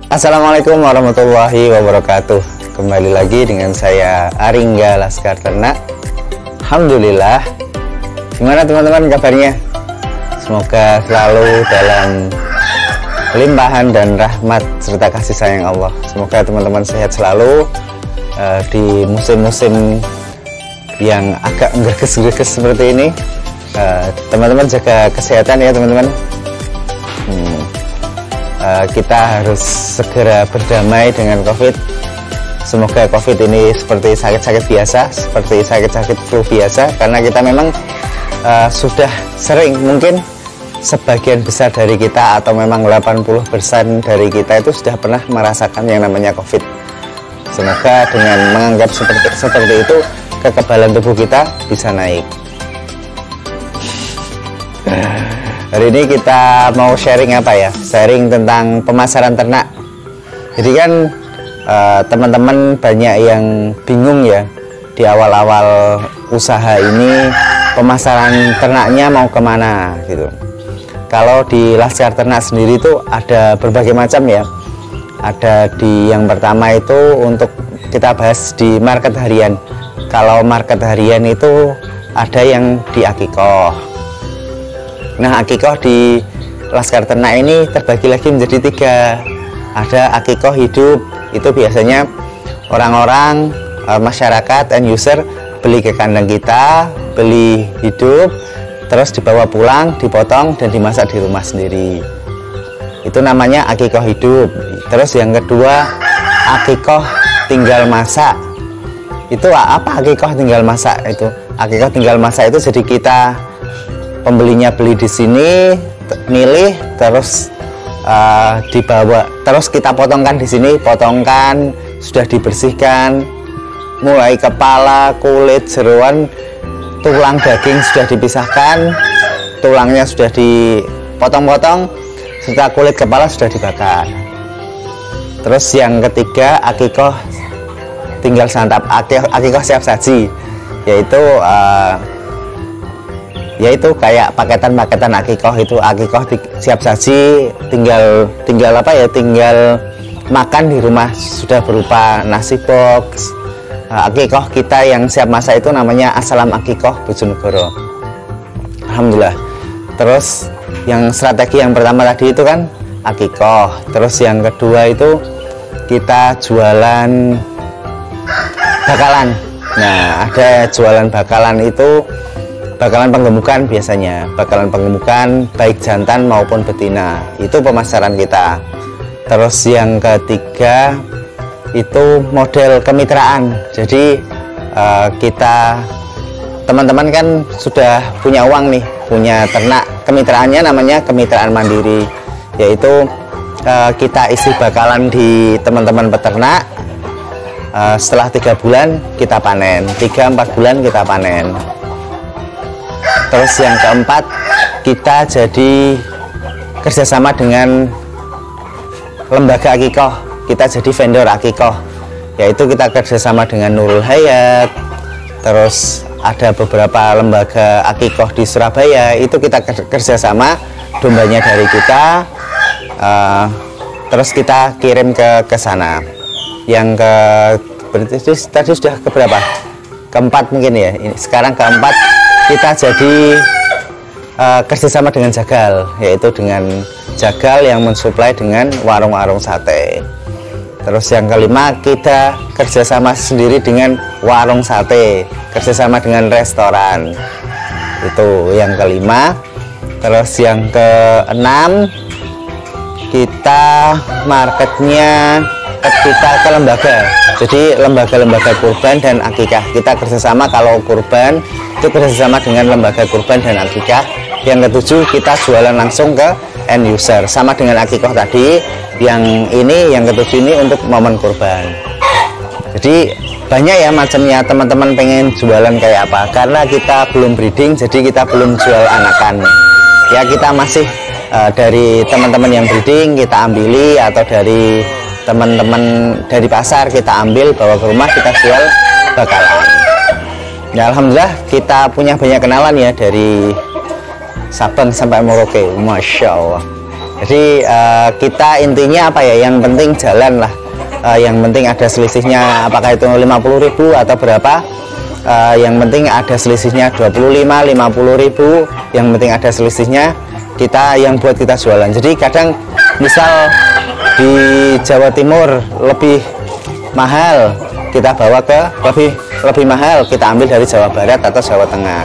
Assalamualaikum warahmatullahi wabarakatuh. Kembali lagi dengan saya Aringga Laskar Ternak. Alhamdulillah. Gimana teman-teman kabarnya? Semoga selalu dalam limpahan dan rahmat serta kasih sayang Allah. Semoga teman-teman sehat selalu di musim-musim yang agak ngereges-ngereges seperti ini. Teman-teman jaga kesehatan ya teman-teman. Kita harus segera berdamai dengan COVID. Semoga COVID ini seperti sakit-sakit biasa, seperti sakit-sakit flu biasa, karena kita memang sudah sering, mungkin sebagian besar dari kita atau memang 80% dari kita itu sudah pernah merasakan yang namanya COVID. Semoga dengan menganggap seperti itu, kekebalan tubuh kita bisa naik. Hari ini kita mau sharing apa ya? Sharing tentang pemasaran ternak. Jadi kan teman-teman banyak yang bingung ya di awal-awal usaha ini, pemasaran ternaknya mau kemana gitu. Kalau di Laskar Ternak sendiri itu ada berbagai macam ya. Ada di yang pertama itu untuk kita bahas di market harian. Kalau market harian itu ada yang di Akikoh. Nah, akikoh di Laskar Ternak ini terbagi lagi menjadi 3. Ada akikoh hidup, itu biasanya orang-orang masyarakat and user beli ke kandang kita, beli hidup, terus dibawa pulang, dipotong dan dimasak di rumah sendiri. Itu namanya akikoh hidup. Terus yang kedua, akikoh tinggal masak. Itu apa akikoh tinggal masak itu? Akikoh tinggal masak itu jadi kita pembelinya beli di sini, milih, terus dibawa, terus kita potongkan di sini, potongkan, sudah dibersihkan, mulai kepala, kulit, jeroan, tulang, daging sudah dipisahkan, tulangnya sudah dipotong-potong, serta kulit kepala sudah dibakar. Terus yang ketiga, akikoh tinggal santap, akikoh siap saji, yaitu kayak paketan-paketan akikoh itu, akikoh siap saji, tinggal apa ya, tinggal makan di rumah, sudah berupa nasi box. Akikoh kita yang siap masak itu namanya Assalam Akikoh Bojonegoro. Alhamdulillah. Terus yang strategi yang pertama tadi itu kan akikoh. Terus yang kedua itu kita jualan bakalan. Nah, ada jualan bakalan itu, bakalan penggemukan biasanya, bakalan penggemukan baik jantan maupun betina, itu pemasaran kita. Terus yang ketiga itu model kemitraan. Jadi kita teman-teman kan sudah punya uang nih, punya ternak, kemitraannya namanya kemitraan mandiri, yaitu kita isi bakalan di teman-teman peternak. Setelah 3 bulan kita panen, 3-4 bulan kita panen. Terus yang keempat, kita jadi kerjasama dengan lembaga akikoh. Kita jadi vendor akikoh, yaitu kita kerjasama dengan Nurul Hayat. Terus ada beberapa lembaga akikoh di Surabaya, itu kita kerjasama, dombanya dari kita, terus kita kirim ke sana. Yang tadi sudah keberapa? Keempat mungkin ya. Sekarang keempat, kita jadi kerjasama dengan Jagal, yaitu dengan Jagal yang mensuplai dengan warung-warung sate. Terus yang kelima, kita kerjasama sendiri dengan warung sate, kerjasama dengan restoran. Itu yang kelima. Terus yang keenam, kita marketnya kita ke lembaga. Jadi lembaga-lembaga kurban dan akikah, kita kerjasama. Kalau kurban itu kerjasama dengan lembaga kurban dan akikah. Yang ketujuh, kita jualan langsung ke end user, sama dengan akikoh tadi. Yang ini, yang ketujuh ini untuk momen kurban. Jadi banyak ya macamnya, teman-teman pengen jualan kayak apa. Karena kita belum breeding, jadi kita belum jual anakan ya. Kita masih dari teman-teman yang breeding kita ambili, atau dari teman-teman dari pasar kita ambil, bawa ke rumah, kita jual bakalan. Ya alhamdulillah, kita punya banyak kenalan ya, dari Sabang sampai Merauke, Masya Allah. Jadi kita intinya apa ya, yang penting jalan lah, yang penting ada selisihnya, apakah itu 50.000 atau berapa, yang penting ada selisihnya 25, 50.000, yang penting ada selisihnya, kita yang buat kita jualan. Jadi kadang misal di Jawa Timur lebih mahal, kita bawa ke lebih mahal, kita ambil dari Jawa Barat atau Jawa Tengah.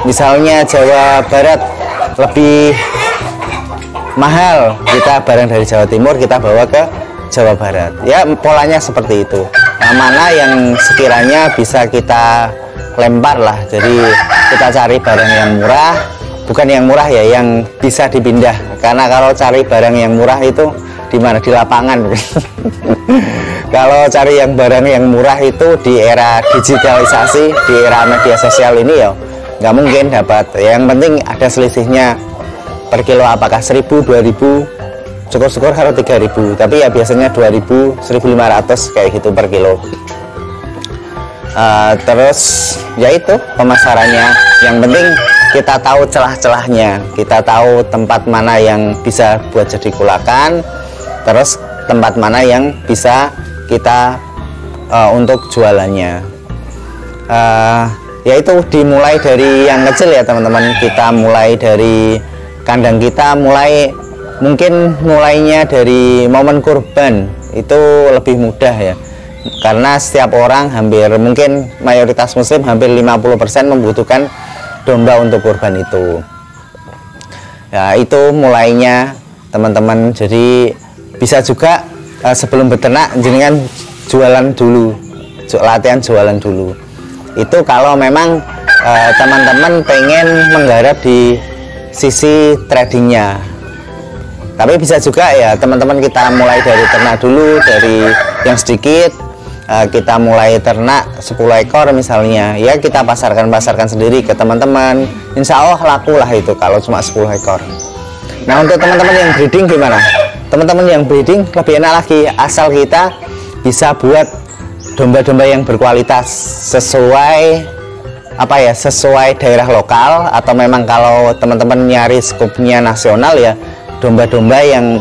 Misalnya Jawa Barat lebih mahal, kita barang dari Jawa Timur kita bawa ke Jawa Barat. Ya polanya seperti itu. Nah, mana yang sekiranya bisa kita lempar lah. Jadi kita cari barang yang murah, bukan yang murah ya, yang bisa dipindah. Karena kalau cari barang yang murah itu di mana, di lapangan. Kalau cari yang barang yang murah itu di era digitalisasi, di era media sosial ini ya nggak mungkin dapat. Yang penting ada selisihnya per kilo, apakah 1.000, 2.000, syukur-syukur kalau 3.000, tapi ya biasanya 2.000, 1.500 kayak gitu per kilo. Terus ya itu pemasarannya, yang penting kita tahu celah-celahnya, kita tahu tempat mana yang bisa buat jadi kulakan, terus tempat mana yang bisa kita untuk jualannya. Yaitu dimulai dari yang kecil ya teman-teman. Kita mulai dari kandang kita, mungkin mulainya dari momen kurban itu lebih mudah ya, karena setiap orang, hampir mungkin mayoritas muslim, hampir 50% membutuhkan domba untuk kurban itu. Ya itu mulainya teman-teman. Jadi bisa juga sebelum beternak jenengan jualan dulu, latihan jualan dulu. Itu kalau memang teman-teman pengen menggarap di sisi tradingnya. Tapi bisa juga ya teman-teman, kita mulai dari ternak dulu, dari yang sedikit, kita mulai ternak 10 ekor misalnya, ya kita pasarkan sendiri ke teman-teman. Insya Allah laku lah itu kalau cuma 10 ekor. Nah untuk teman-teman yang breeding gimana? Teman-teman yang breeding lebih enak lagi, asal kita bisa buat domba-domba yang berkualitas sesuai apa ya, sesuai daerah lokal, atau memang kalau teman-teman nyari skupnya nasional ya, domba-domba yang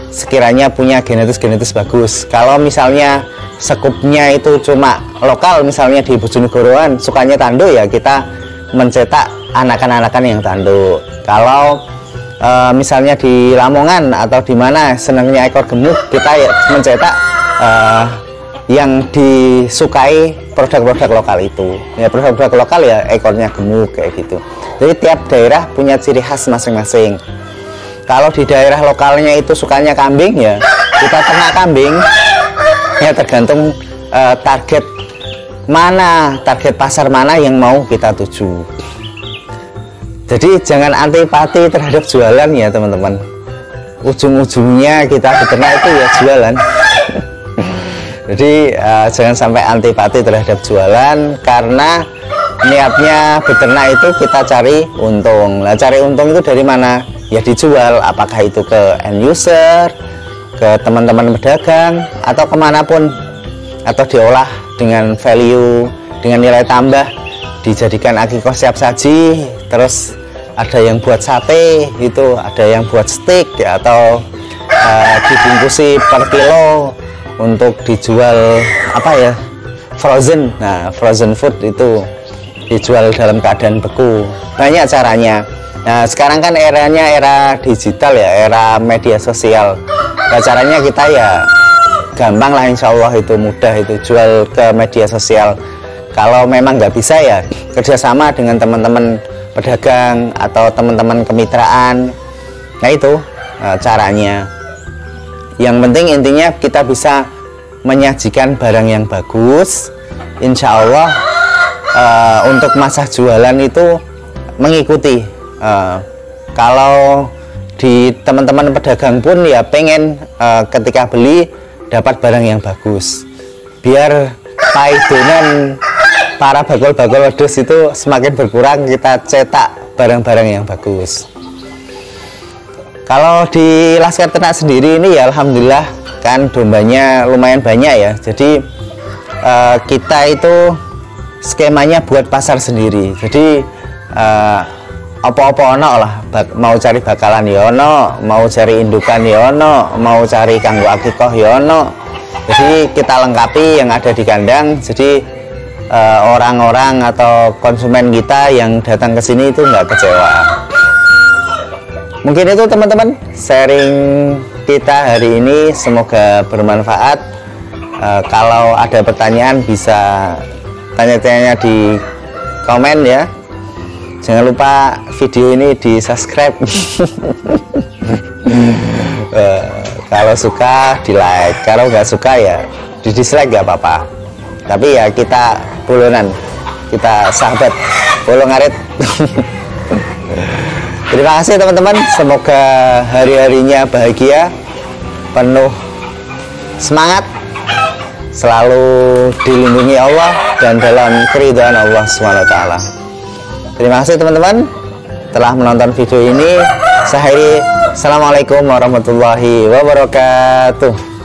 sekiranya punya genetis bagus. Kalau misalnya skupnya itu cuma lokal, misalnya di Bojonegoroan sukanya tanduk, ya kita mencetak anakan-anakan yang tanduk. Kalau misalnya di Lamongan atau di mana senangnya ekor gemuk, kita ya mencetak yang disukai produk-produk lokal itu. Ya produk-produk lokal ya ekornya gemuk kayak gitu. Jadi tiap daerah punya ciri khas masing-masing. Kalau di daerah lokalnya itu sukanya kambing, ya kita ternak kambing. Ya tergantung target mana, target pasar mana yang mau kita tuju. Jadi jangan antipati terhadap jualan ya teman-teman. Ujung-ujungnya kita beternak itu ya jualan. Jadi jangan sampai antipati terhadap jualan, karena niatnya beternak itu kita cari untung. Nah cari untung itu dari mana? Ya dijual, apakah itu ke end user, ke teman-teman pedagang, atau kemanapun, atau diolah dengan value, dengan nilai tambah, dijadikan akikoh siap saji, terus ada yang buat sate, itu ada yang buat steak ya, atau dibungkusi per kilo untuk dijual apa ya, frozen. Nah frozen food itu dijual dalam keadaan beku. Banyak caranya. Nah sekarang kan eranya era digital ya, era media sosial. Nah, caranya kita ya gampang lah, insya Allah itu mudah, itu jual ke media sosial. Kalau memang nggak bisa ya kerjasama dengan teman-teman pedagang atau teman-teman kemitraan. Nah itu caranya. Yang penting intinya kita bisa menyajikan barang yang bagus. Insya Allah untuk masa jualan itu mengikuti. Kalau di teman-teman pedagang pun ya pengen ketika beli dapat barang yang bagus, biar paidonan para bakul-bakul wedhus itu semakin berkurang, kita cetak barang-barang yang bagus. Kalau di Laskar Ternak sendiri ini ya alhamdulillah kan dombanya lumayan banyak ya. Jadi kita itu skemanya buat pasar sendiri. Jadi apa-apa ono lah, mau cari bakalan ya ono, mau cari indukan ya ono, mau cari kanggo akikoh ya ono. Jadi kita lengkapi yang ada di kandang. Jadi orang-orang atau konsumen kita yang datang ke sini itu nggak kecewa. Mungkin itu teman-teman sharing kita hari ini, semoga bermanfaat. Kalau ada pertanyaan bisa tanya-tanya di komen ya. Jangan lupa video ini di subscribe. Kalau suka di like, kalau nggak suka ya di dislike, nggak apa-apa. Tapi ya kita bolonan, kita sahabat bolo ngarit. Terima kasih teman-teman, semoga hari-harinya bahagia, penuh semangat, selalu dilindungi Allah dan dalam keridhaan Allah SWT. Terima kasih teman-teman telah menonton video ini. Saya Hairi, assalamualaikum warahmatullahi wabarakatuh.